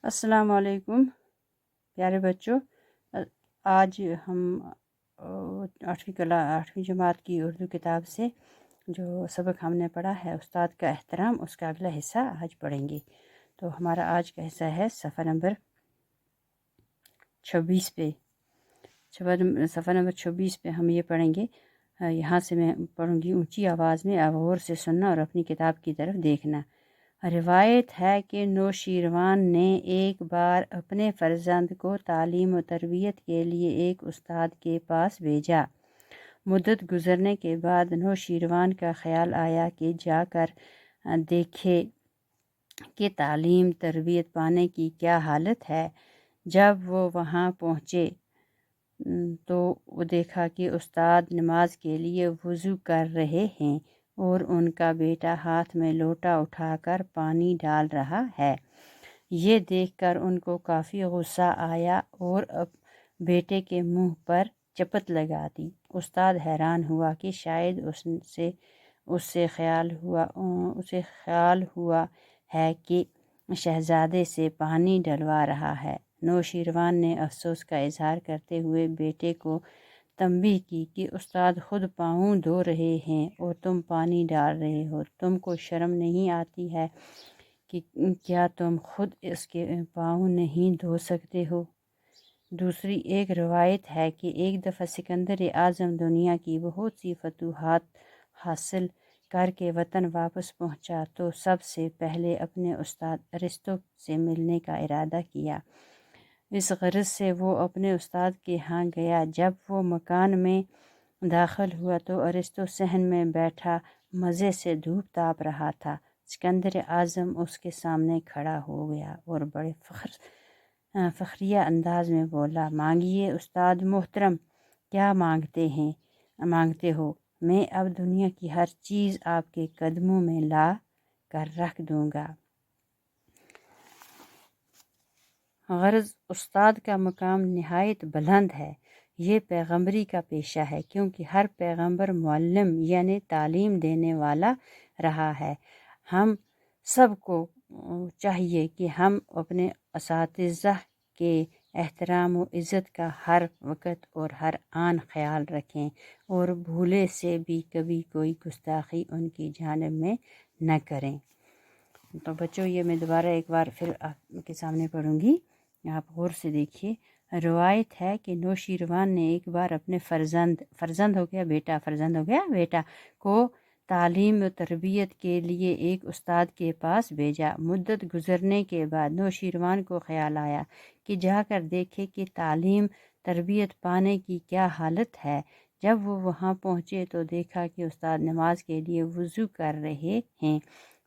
السلام علیکم پیارے بچوں، آج ہم 8ویں جماعت کی اردو کتاب سے جو سبق ہم نے پڑھا ہے استاد کا احترام، اس کا اگلا حصہ آج پڑھیں گے۔ تو ہمارا آج کا حصہ ہے صفحہ نمبر 26 پہ۔ صفحہ نمبر 26 پہ ہم یہ پڑھیں گے۔ یہاں سے میں پڑھوں گی اونچی آواز میں، اب غور سے سننا اور اپنی کتاب کی طرف دیکھنا۔ روایت ہے کہ نوشیروان نے ایک بار اپنے فرزند کو تعلیم و تربیت کے لیے ایک استاد کے پاس بھیجا۔ مدت گزرنے کے بعد نوشیروان کا خیال آیا کہ جا کر دیکھے کہ تعلیم تربیت پانے کی کیا حالت ہے۔ جب وہ وہاں پہنچے تو وہ دیکھا کہ استاد نماز کے لیے وضو کر رہے ہیں اور ان کا بیٹا ہاتھ میں لوٹا اٹھا کر پانی ڈال رہا ہے۔ یہ دیکھ کر ان کو کافی غصہ آیا اور بیٹے کے منہ پر چپت لگا دی۔ استاد حیران ہوا کہ شاید اسے خیال ہوا ہے کہ شہزادے سے پانی ڈلوا رہا ہے۔ نوشیروان نے افسوس کا اظہار کرتے ہوئے بیٹے کو تنبیہ کی کہ استاد خود پاؤں دھو رہے ہیں اور تم پانی ڈال رہے ہو، تم کو شرم نہیں آتی ہے کہ کیا تم خود اس کے پاؤں نہیں دھو سکتے ہو؟ دوسری ایک روایت ہے کہ ایک دفعہ سکندر اعظم دنیا کی بہت سی فتوحات حاصل کر کے وطن واپس پہنچا تو سب سے پہلے اپنے استاد ارسطو سے ملنے کا ارادہ کیا۔ اس غرض سے وہ اپنے استاد کے ہاں گیا۔ جب وہ مکان میں داخل ہوا تو ارسطو صحن میں بیٹھا مزے سے دھوپ تاپ رہا تھا۔ سکندر اعظم اس کے سامنے کھڑا ہو گیا اور بڑے فخریہ انداز میں بولا، مانگیے استاد محترم، کیا مانگتے ہو؟ میں اب دنیا کی ہر چیز آپ کے قدموں میں لا کر رکھ دوں گا۔ غرض استاد کا مقام نہایت بلند ہے۔ یہ پیغمبری کا پیشہ ہے، کیونکہ ہر پیغمبر معلم یعنی تعلیم دینے والا رہا ہے۔ ہم سب کو چاہیے کہ ہم اپنے اساتذہ کے احترام و عزت کا ہر وقت اور ہر آن خیال رکھیں اور بھولے سے بھی کبھی کوئی گستاخی ان کی جانب میں نہ کریں۔ تو بچوں، یہ میں دوبارہ ایک بار پھر آپ کے سامنے پڑھوں گی، آپ غور سے دیکھیے۔ روایت ہے کہ نوشیروان نے ایک بار اپنے فرزند ہو گیا بیٹا کو تعلیم و تربیت کے لیے ایک استاد کے پاس بھیجا۔ مدت گزرنے کے بعد نوشیروان کو خیال آیا کہ جا کر دیکھے کہ تعلیم تربیت پانے کی کیا حالت ہے۔ جب وہ وہاں پہنچے تو دیکھا کہ استاد نماز کے لیے وضو کر رہے ہیں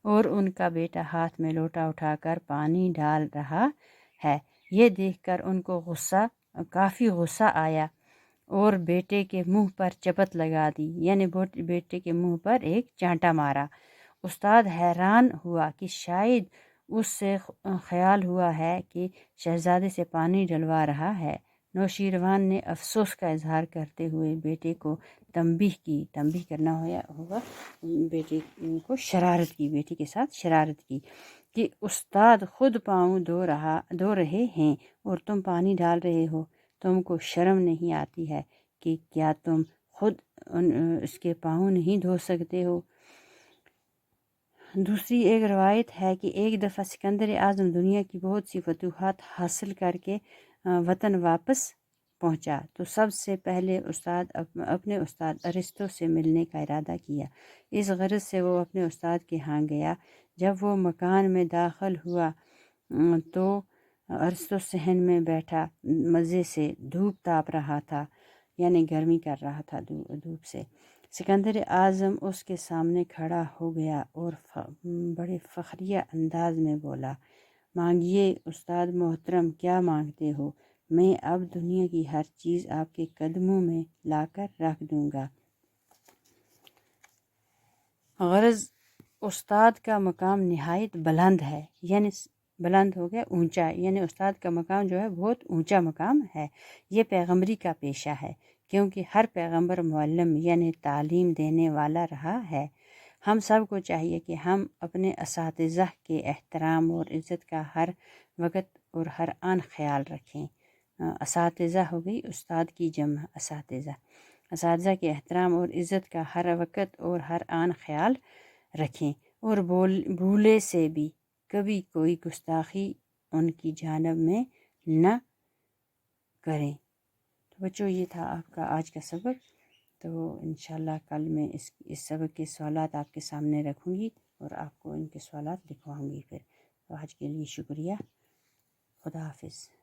اور ان کا بیٹا ہاتھ میں لوٹا اٹھا کر پانی ڈال رہا ہے۔ یہ دیکھ کر ان کو کافی غصہ آیا اور بیٹے کے منہ پر چپت لگا دی، یعنی بیٹے کے منہ پر ایک چانٹا مارا۔ استاد حیران ہوا کہ شاید اس سے خیال ہوا ہے کہ شہزادے سے پانی ڈلوا رہا ہے۔ نوشیروان نے افسوس کا اظہار کرتے ہوئے بیٹے کو تنبیہ کرنا ہوگا، بیٹے کو بیٹی کے ساتھ شرارت کی کہ استاد خود پاؤں دھو رہے ہیں اور تم پانی ڈال رہے ہو، تم کو شرم نہیں آتی ہے کہ کیا تم خود اس کے پاؤں نہیں دھو سکتے ہو؟ دوسری ایک روایت ہے کہ ایک دفعہ سکندر اعظم دنیا کی بہت سی فتوحات حاصل کر کے وطن واپس پہنچا تو سب سے پہلے اپنے استاد ارسطو سے ملنے کا ارادہ کیا۔ اس غرض سے وہ اپنے استاد کے ہاں گیا۔ جب وہ مکان میں داخل ہوا تو ارسطو صحن میں بیٹھا مزے سے دھوپ تاپ رہا تھا، یعنی گرمی کر رہا تھا دھوپ سے۔ سکندر اعظم اس کے سامنے کھڑا ہو گیا اور بڑے فخریہ انداز میں بولا، مانگیے استاد محترم، کیا مانگتے ہو؟ میں اب دنیا کی ہر چیز آپ کے قدموں میں لا کر رکھ دوں گا۔ غرض استاد کا مقام نہایت بلند ہے، یعنی بلند ہو گیا اونچا، یعنی استاد کا مقام جو ہے بہت اونچا مقام ہے۔ یہ پیغمبری کا پیشہ ہے، کیونکہ ہر پیغمبر معلم یعنی تعلیم دینے والا رہا ہے۔ ہم سب کو چاہیے کہ ہم اپنے اساتذہ کے احترام اور عزت کا ہر وقت اور ہر آن خیال رکھیں۔ اساتذہ ہو گئی، استاد کی جمع اساتذہ۔ اساتذہ کے احترام اور عزت کا ہر وقت اور ہر آن خیال رکھیں، اور بھولے سے بھی کبھی کوئی گستاخی ان کی جانب میں نہ کریں۔ تو بچوں، یہ تھا آپ کا آج کا سبق۔ تو انشاءاللہ کل میں اس سبق کے سوالات آپ کے سامنے رکھوں گی اور آپ کو ان کے سوالات لکھواؤں گی پھر۔ تو آج کے لیے شکریہ۔ خدا حافظ۔